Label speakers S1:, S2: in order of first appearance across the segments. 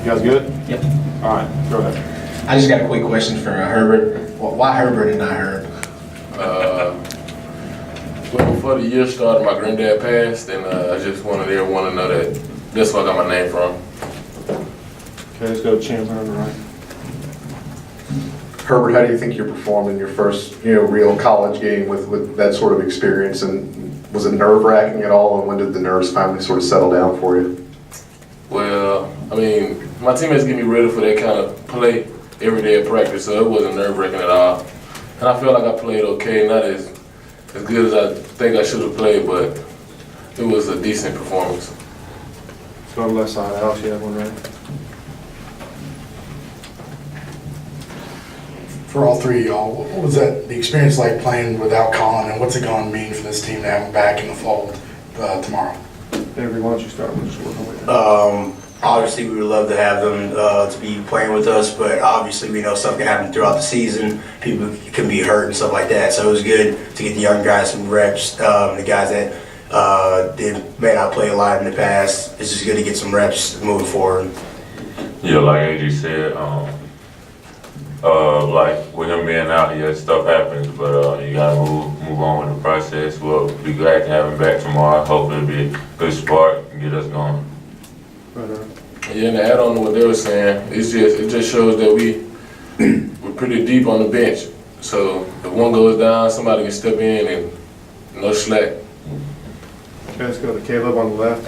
S1: You guys good?
S2: Yep.
S1: All right, go ahead.
S2: I just got a quick question for Herbert. Why Herbert and not Herb?
S3: Well, before the year started, my granddad passed, and I just wanted everyone to know that that's where I got my name from.
S1: Okay, let's go to Chandler on the right.
S4: Herbert, how do you think you performed in your first, real college game with that sort of experience? And was it nerve-wracking at all? And when did the nerves finally sort of settle down for you?
S3: Well, I mean, my teammates get me ready for that kind of play every day at practice, so it wasn't nerve-wracking at all. And I feel like I played okay, not as good as I think I should have played, but it was a decent performance.
S1: Let's go to the left side. Alex, you have one ready?
S5: For all three of y'all, what was the experience like playing without Colin, and what's it going to mean for this team to have him back in the fold tomorrow?
S1: Avery, why don't you start? We'll just work our way down.
S6: Obviously, we would love to have them to be playing with us, but obviously we know stuff can happen throughout the season. People can be hurt and stuff like that. So it was good to get the young guys some reps. The guys that may not play a lot in the past, it's just good to get some reps moving forward.
S7: Yeah, like AJ said, like with him being out here, stuff happens, but you gotta move on with the process. We'll be glad to have him back tomorrow. Hopefully it'll be a good spark and get us going.
S3: Yeah, and to add on to what they were saying, it just shows that we're pretty deep on the bench. So if one goes down, somebody can step in and no slack.
S1: Okay, let's go to Caleb on the left.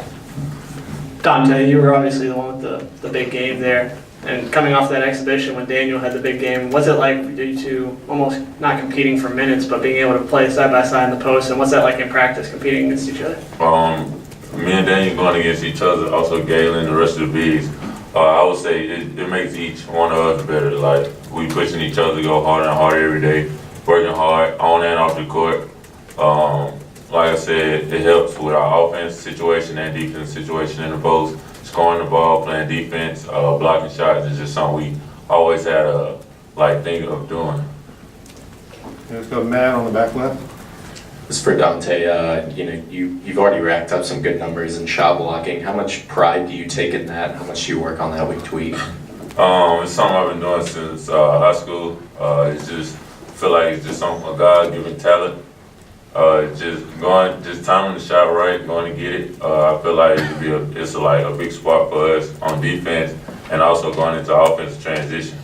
S8: Donta, you were obviously the one with the big game there. And coming off that exhibition when Daniel had the big game, what's it like for you two almost not competing for minutes, but being able to play side by side in the post? And what's that like in practice, competing against each other?
S7: Me and Daniel going against each other, also Galen and the rest of the bigs. I would say it makes each one of us better. Like, we pushing each other to go harder and harder every day, working hard on and off the court. Like I said, it helps with our offense situation and defense situation in the post. Scoring the ball, playing defense, blocking shots is just something we always had a thing of doing.
S1: Okay, let's go to Matt on the back left.
S9: This is for Donta. You've already racked up some good numbers in shot blocking. How much pride do you take in that? How much do you work on that week to week?
S7: It's something I've been doing since high school. It's just feel like it's just something a God-given talent. Just timing the shot right, going to get it. I feel like it's a big spot for us on defense, and also going into offensive transition.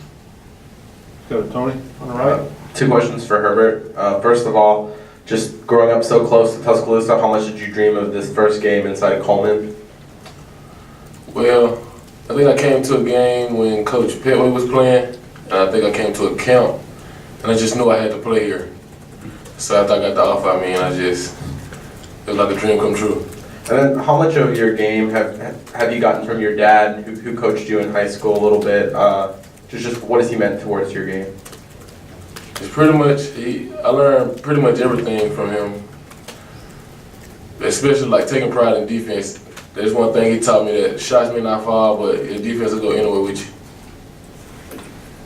S1: Let's go to Tony on the right.
S9: Two questions for Herbert. First of all, just growing up so close to Tuscaloosa, how much did you dream of this first game inside Coleman?
S3: Well, I think I came to a game when Coach Petway was playing, and I think I came to a camp, and I just knew I had to play here. So after I got the offer, it was like a dream come true.
S9: And then how much of your game have you gotten from your dad, who coached you in high school a little bit? Just what has he meant towards your game?
S3: It's pretty much, I learned pretty much everything from him, especially like taking pride in defense. There's one thing he taught me, that shots may not fall, but your defense will go anywhere with you.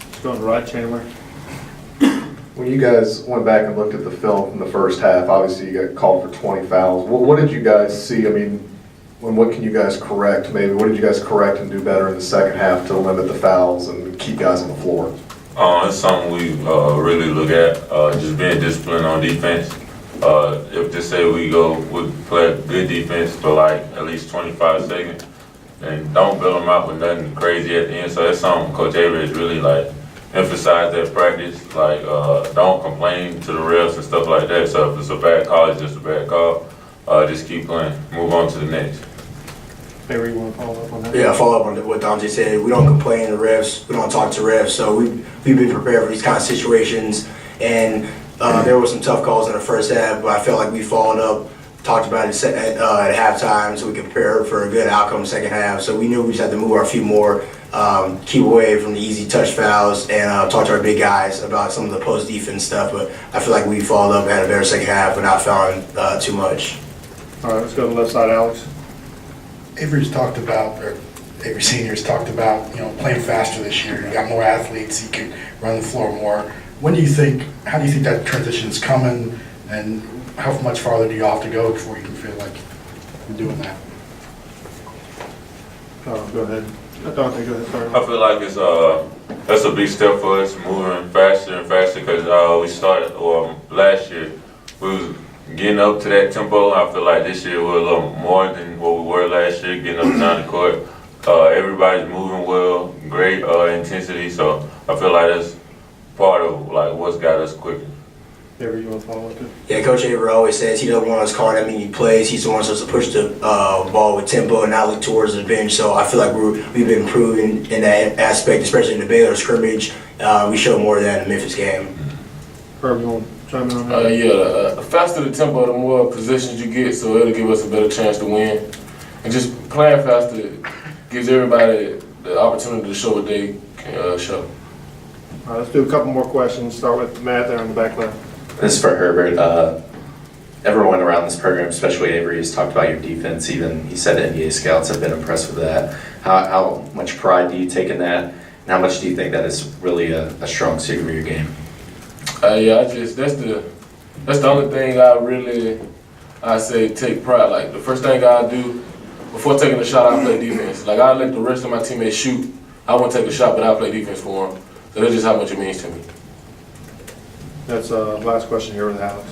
S1: Let's go on the right, Chandler.
S4: When you guys went back and looked at the film from the first half, obviously you got called for 20 fouls. What did you guys see? What can you guys correct? Maybe what did you guys correct and do better in the second half to limit the fouls and keep guys on the floor?
S7: It's something we really look at, just being disciplined on defense. If just say we play good defense for at least 25 seconds, and don't build them out with nothing crazy at the end. So that's something Coach Avery is really emphasize that practice, don't complain to the refs and stuff like that. So if it's a bad call, it's just a bad call. Just keep playing, move on to the next.
S1: Avery, you want to follow up on that?
S6: Yeah, follow up on what Donta said. We don't complain to refs. We don't talk to refs. So we've been prepared for these kind of situations. And there were some tough calls in the first half, but I felt like we followed up, talked about it at halftime, so we could prepare for a good outcome in the second half. So we knew we just had to move our feet more, keep away from the easy touch fouls, and talk to our big guys about some of the post defense stuff. But I feel like we followed up and had a better second half without fouling too much.
S1: All right, let's go to the left side, Alex.
S5: Avery Senior's talked about, playing faster this year. You got more athletes, you can run the floor more. How do you think that transition's coming, and how much farther do you have to go before you can feel like you're doing that?
S1: Go ahead. Donta, go ahead, sorry.
S7: I feel like that's a big step for us, moving faster and faster, because we started, last year, we was getting up to that tempo. I feel like this year we're a little more than what we were last year, getting up down the court. Everybody's moving well, great intensity, so I feel like that's part of like what's got us quicker.
S1: Avery, you want to follow up too?
S6: Yeah, Coach Avery always says he doesn't want us calling that many plays. He's the one supposed to push the ball with tempo and not look towards the bench. So I feel like we've been improving in that aspect, especially in the Baylor scrimmage. We showed more of that in the Memphis game.
S1: Herb, you want to chime in on that?
S3: The faster the tempo, the more positions you get, so it'll give us a better chance to win. And just playing faster gives everybody the opportunity to show what they can show.
S1: All right, let's do a couple more questions. Start with Matt there on the back line.
S9: This is for Herbert. Everyone around this program, especially Avery, has talked about your defense. Even he said NBA scouts have been impressed with that. How much pride do you take in that? And how much do you think that is really a strong suit of your game?
S3: That's the only thing I say take pride. Like the first thing I do before taking a shot, I play defense. Like I let the rest of my teammates shoot. I won't take a shot, but I play defense for them. So that's just how much it means to me.
S1: That's last question here with Alex.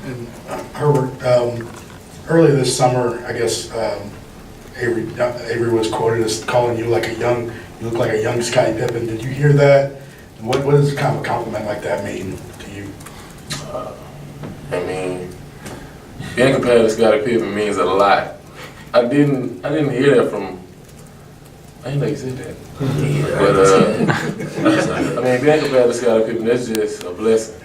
S5: And Herbert, earlier this summer, I guess Avery was quoted as calling you like you look like a young Scottie Pippen. Did you hear that? And what does kind of a compliment like that mean to you?
S3: Being compared to Scottie Pippen means a lot. I didn't hear that from. I didn't know you said that. But being compared to Scottie Pippen, that's just a blessing.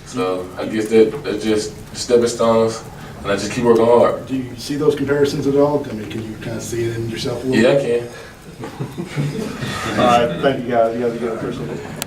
S3: So I guess that's just stepping stones, and I just keep working hard.
S5: Do you see those comparisons at all? I mean, can you kind of see it in yourself a little
S3: Yeah,
S5: bit?
S3: I can.
S1: All right, thank you guys. You guys are good. Appreciate it.